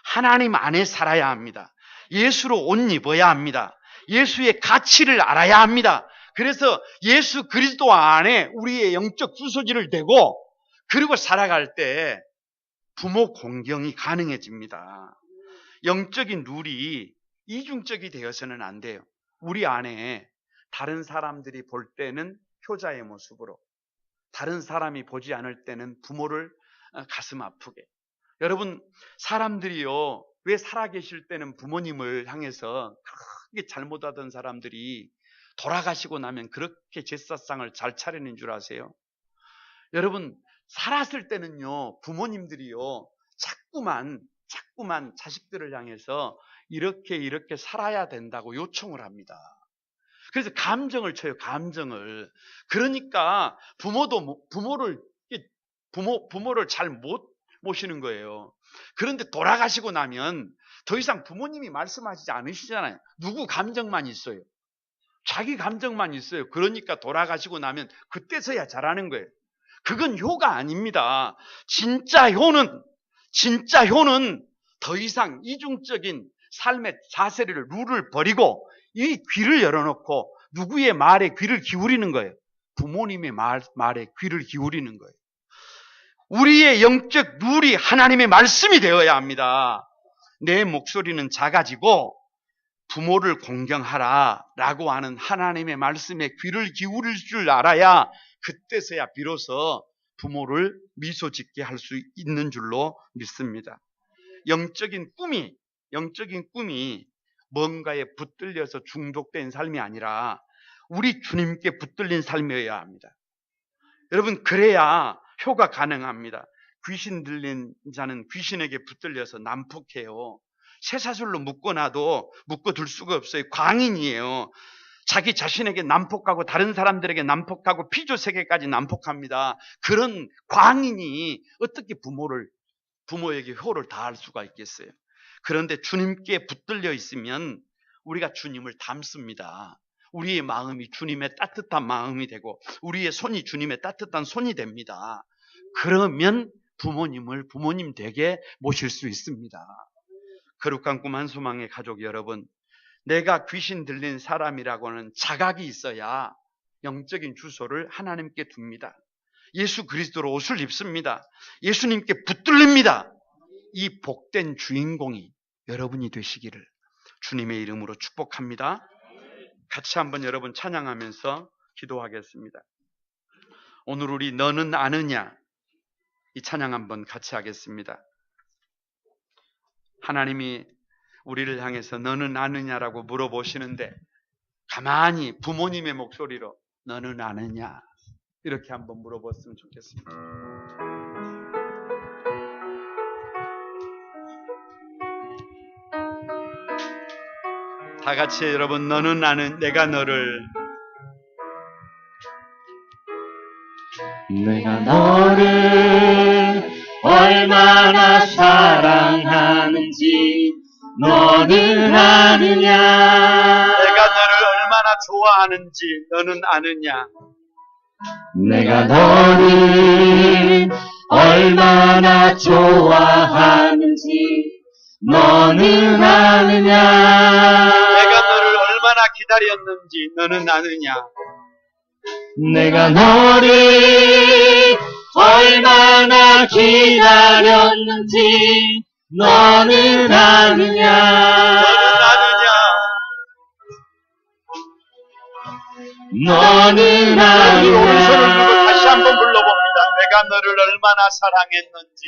하나님 안에 살아야 합니다. 예수로 옷 입어야 합니다. 예수의 가치를 알아야 합니다. 그래서 예수 그리스도 안에 우리의 영적 주소지를 대고 그리고 살아갈 때 부모 공경이 가능해집니다. 영적인 룰이 이중적이 되어서는 안 돼요. 우리 안에 다른 사람들이 볼 때는 효자의 모습으로, 다른 사람이 보지 않을 때는 부모를 가슴 아프게. 여러분, 사람들이요, 왜 살아계실 때는 부모님을 향해서 크게 잘못하던 사람들이 돌아가시고 나면 그렇게 제사상을 잘 차리는 줄 아세요? 여러분, 살았을 때는요, 부모님들이요, 자꾸만 자식들을 향해서 이렇게 살아야 된다고 요청을 합니다. 그래서 감정을 쳐요, 감정을. 그러니까 부모를 잘 못 모시는 거예요. 그런데 돌아가시고 나면 더 이상 부모님이 말씀하시지 않으시잖아요. 누구 감정만 있어요. 자기 감정만 있어요. 그러니까 돌아가시고 나면 그때서야 잘하는 거예요. 그건 효가 아닙니다. 진짜 효는 더 이상 이중적인 삶의 자세를, 룰을 버리고 이 귀를 열어놓고 누구의 말에 귀를 기울이는 거예요. 부모님의 말에 귀를 기울이는 거예요. 우리의 영적 룰이 하나님의 말씀이 되어야 합니다. 내 목소리는 작아지고 부모를 공경하라 라고 하는 하나님의 말씀에 귀를 기울일 줄 알아야 그때서야 비로소 부모를 미소 짓게 할 수 있는 줄로 믿습니다. 영적인 꿈이 뭔가에 붙들려서 중독된 삶이 아니라 우리 주님께 붙들린 삶이어야 합니다. 여러분, 그래야 효가 가능합니다. 귀신 들린 자는 귀신에게 붙들려서 난폭해요. 쇠사슬로 묶어놔도 묶어둘 수가 없어요. 광인이에요. 자기 자신에게 난폭하고 다른 사람들에게 난폭하고 피조세계까지 난폭합니다. 그런 광인이 어떻게 부모에게 효를 다할 수가 있겠어요? 그런데 주님께 붙들려 있으면 우리가 주님을 닮습니다. 우리의 마음이 주님의 따뜻한 마음이 되고 우리의 손이 주님의 따뜻한 손이 됩니다. 그러면 부모님을 부모님 되게 모실 수 있습니다. 거룩한 꿈 한 소망의 가족 여러분, 내가 귀신 들린 사람이라고는 자각이 있어야 영적인 주소를 하나님께 둡니다. 예수 그리스도로 옷을 입습니다. 예수님께 붙들립니다. 이 복된 주인공이 여러분이 되시기를 주님의 이름으로 축복합니다. 같이 한번 여러분 찬양하면서 기도하겠습니다. 오늘 우리 너는 아느냐, 이 찬양 한번 같이 하겠습니다. 하나님이 우리를 향해서 너는 아느냐라고 물어보시는데 가만히 부모님의 목소리로 너는 아느냐 이렇게 한번 물어봤으면 좋겠습니다. 다 같이 여러분, 너는 아는 내가 너를 얼마나 사랑하는지 너는 아느냐. 내가 너를 얼마나 좋아하는지 너는 아느냐. 내가 너를 얼마나 좋아하는지 너는 아느냐. 내가 너를 얼마나 기다렸는지 너는 아느냐. 내가 너를 얼마나 기다렸는지 너는 아느냐. 너는 아느냐. 우리 오른손을 들고 다시 한번 불러봅니다. 내가 너를 얼마나 사랑했는지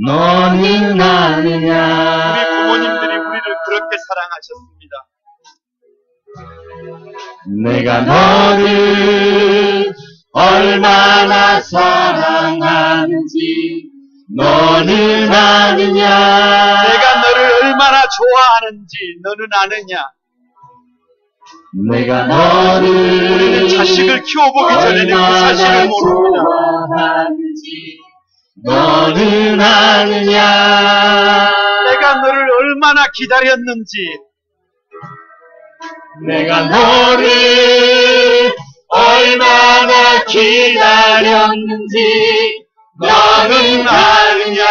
너는 아느냐. 우리 부모님들이 우리를 그렇게 사랑하셨습니다. 내가 너를 얼마나 사랑하는지 너는 아느냐. 내가 너를 얼마나 좋아하는지 너는 아느냐. 내가 너를 우리는 자식을 키워보기 전에는 그 사실을 모릅니다. 좋아하는지 너는 아느냐. 내가 너를 얼마나 기다렸는지, 내가 너를 얼마나 기다렸는지 너는 아느냐.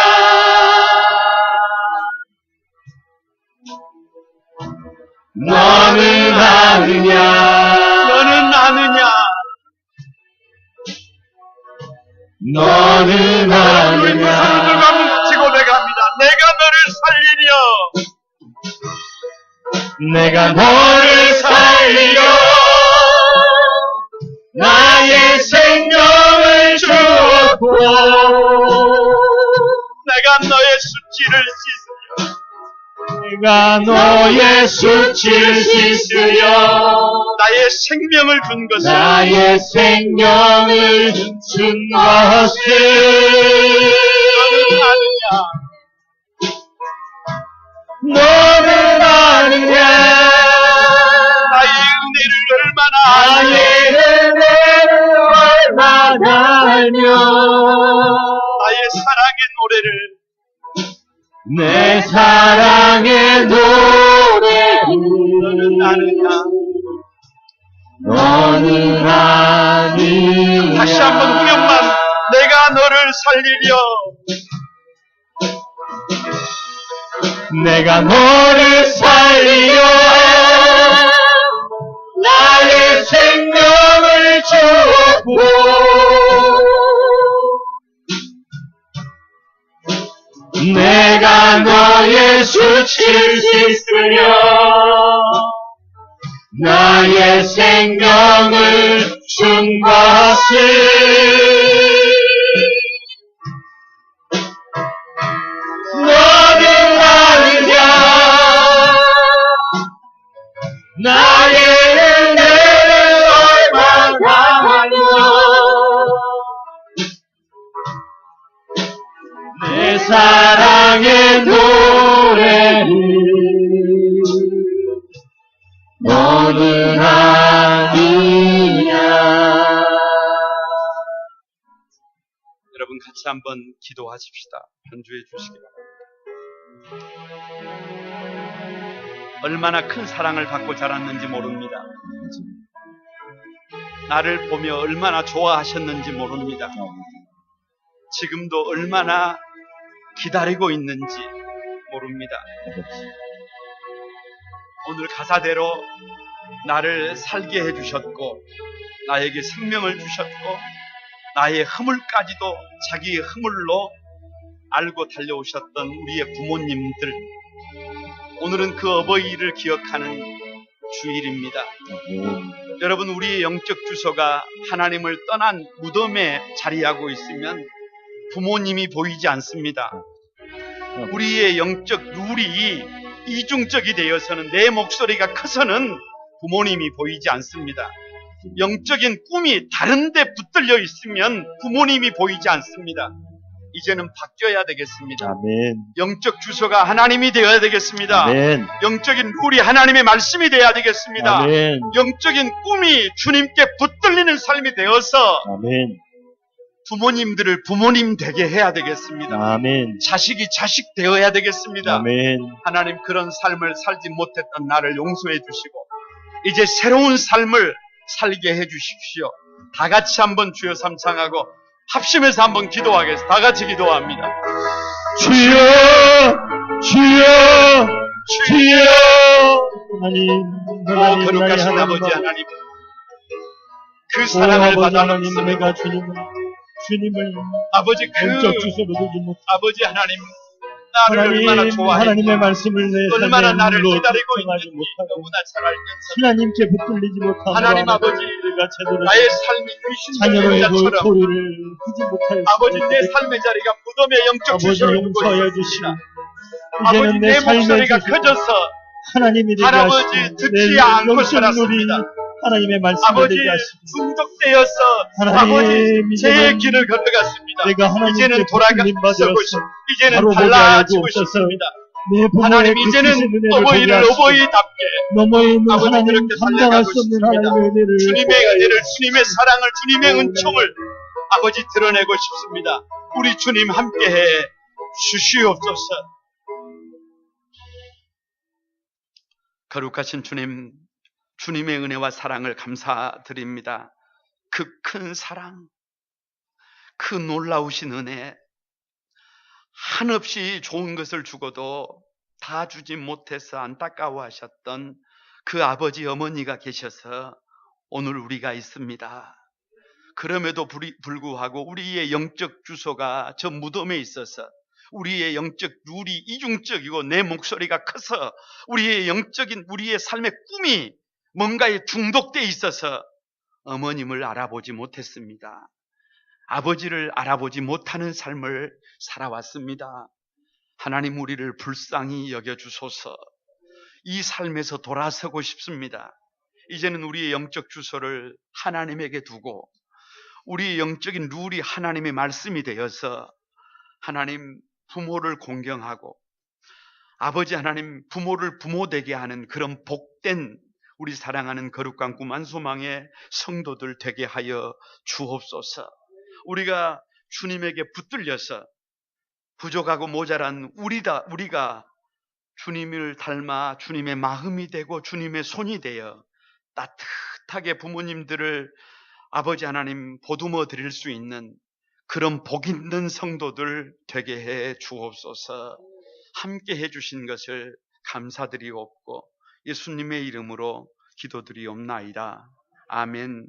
너는 아느냐. 너는 아느냐. 너는 우리 두 손을 들고 아느냐. 한번 같이 고백합니다. 내가 너를 살리려. 내가 너를 살리려 나의 생명을 주었고 내가 너의 수치를 씻으려. 내가 너의 수치를 씻으려 나의 생명을 준 것은 나의 생명을 준 것을 너는 아느냐. 너는 아느냐. 나의 은혜를 얼마나 나의 은혜를 얼마나 알며 나의 사랑의 노래를 내 사랑의 노래를 너는 아느냐. 너는 아느냐. 다시 한번 후렴만. 내가 너를 살리려. 내가 너를 살리려 나의 생명을 주었고 내가 너의 수치를 씻으려 나의 생명을 준 것을 너는 아느냐. 나의 은혜를 얼마나 알며 내 사랑의 노래를 너는 아느냐. 여러분 같이 한번 기도하십시다. 편주해 주시기 바랍니다. 얼마나 큰 사랑을 받고 자랐는지 모릅니다. 나를 보며 얼마나 좋아하셨는지 모릅니다. 지금도 얼마나 기다리고 있는지 모릅니다. 오늘 가사대로 나를 살게 해주셨고 나에게 생명을 주셨고 나의 허물까지도 자기의 허물로 알고 달려오셨던 우리의 부모님들, 오늘은 그 어버이를 기억하는 주일입니다. 여러분, 우리의 영적 주소가 하나님을 떠난 무덤에 자리하고 있으면 부모님이 보이지 않습니다. 우리의 영적 룰이 이중적이 되어서는, 내 목소리가 커서는 부모님이 보이지 않습니다. 영적인 꿈이 다른 데 붙들려 있으면 부모님이 보이지 않습니다. 이제는 바뀌어야 되겠습니다. 아멘. 영적 주소가 하나님이 되어야 되겠습니다. 아멘. 영적인 룰이 하나님의 말씀이 되어야 되겠습니다. 아멘. 영적인 꿈이 주님께 붙들리는 삶이 되어서 아멘. 부모님들을 부모님 되게 해야 되겠습니다. 아멘. 자식이 자식 되어야 되겠습니다. 아멘. 하나님, 그런 삶을 살지 못했던 나를 용서해 주시고 이제 새로운 삶을 살게 해 주십시오. 다 같이 한번 주여 삼창하고 합심해서 한번 기도하겠습니다. 다 같이 기도합니다. 주여, 주여, 주여. 하나님, 하나님, 거룩하신 하나님, 아버지 하나님, 그 오, 사랑을 아버지 받아 하나님, 내가 주님을 아버지, 그 영적 주소로 두지 못. 아버지 하나님, 나를 얼마나 좋아했고 하나님의 말씀을 내 얼마나 삶의 나를 물로 기다리고 정하지 있는지 못하고 너무나 잘 알면서 하나님께 붙들리지 못하고 하나님 아버지, 내가 제대로 나의 삶이 귀신 자녀를 들린 그 자처럼 소리를 하지 못하였을 아버지 내 때 삶의 자리가 무덤의 영적 아버지 주소를 두고 용서하여 있습니다. 주시고 아버지 이제는 내 내 삶의 목소리가 주소 커져서 하나님이 되게 할아버지 하시고 듣지 내 않고 영적 눈이 살았습니다. 하나님의 말씀을 아버지 되게 하시고 중독되어서 하나님, 아버지 제 이제는 길을 걸어갔습니다. 내가 하나님께 이제는 돌아서고 붙들림받아서 이제는 바로 보게 하여 달라지고 주옵소서. 싶습니다. 내 부모의 하나님 그 이제는 크신 은혜를 보게 어버이를 하시고 어버이답게 너머에 있는 아버지 하나님 그렇게 감당할 살려가고 수 없는 싶습니다. 하나님의 은혜를 주님의 보게 하여 은혜를 주옵소서. 주님의 사랑을 주님의 은총을 아버지 드러내고 싶습니다. 우리 주님 함께해 주시옵소서. 거룩하신 주님, 주님의 은혜와 사랑을 감사드립니다. 그 큰 사랑, 그 놀라우신 은혜, 한없이 좋은 것을 주고도 다 주지 못해서 안타까워하셨던 그 아버지 어머니가 계셔서 오늘 우리가 있습니다. 그럼에도 불구하고 우리의 영적 주소가 저 무덤에 있어서 우리의 영적 룰이 이중적이고 내 목소리가 커서 우리의 영적인 우리의 삶의 꿈이 뭔가에 중독되어 있어서 어머님을 알아보지 못했습니다. 아버지를 알아보지 못하는 삶을 살아왔습니다. 하나님 우리를 불쌍히 여겨주소서. 이 삶에서 돌아서고 싶습니다. 이제는 우리의 영적 주소를 하나님에게 두고 우리의 영적인 룰이 하나님의 말씀이 되어서 하나님 부모를 공경하고 아버지 하나님 부모를 부모되게 하는 그런 복된 우리 사랑하는 거룩한 꿈 안소망의 성도들 되게 하여 주옵소서. 우리가 주님에게 붙들려서 부족하고 모자란 우리가 주님을 닮아 주님의 마음이 되고 주님의 손이 되어 따뜻하게 부모님들을 아버지 하나님 보듬어 드릴 수 있는 그런 복 있는 성도들 되게 해 주옵소서. 함께 해 주신 것을 감사드리옵고 예수님의 이름으로 기도드리옵나이다. 아멘.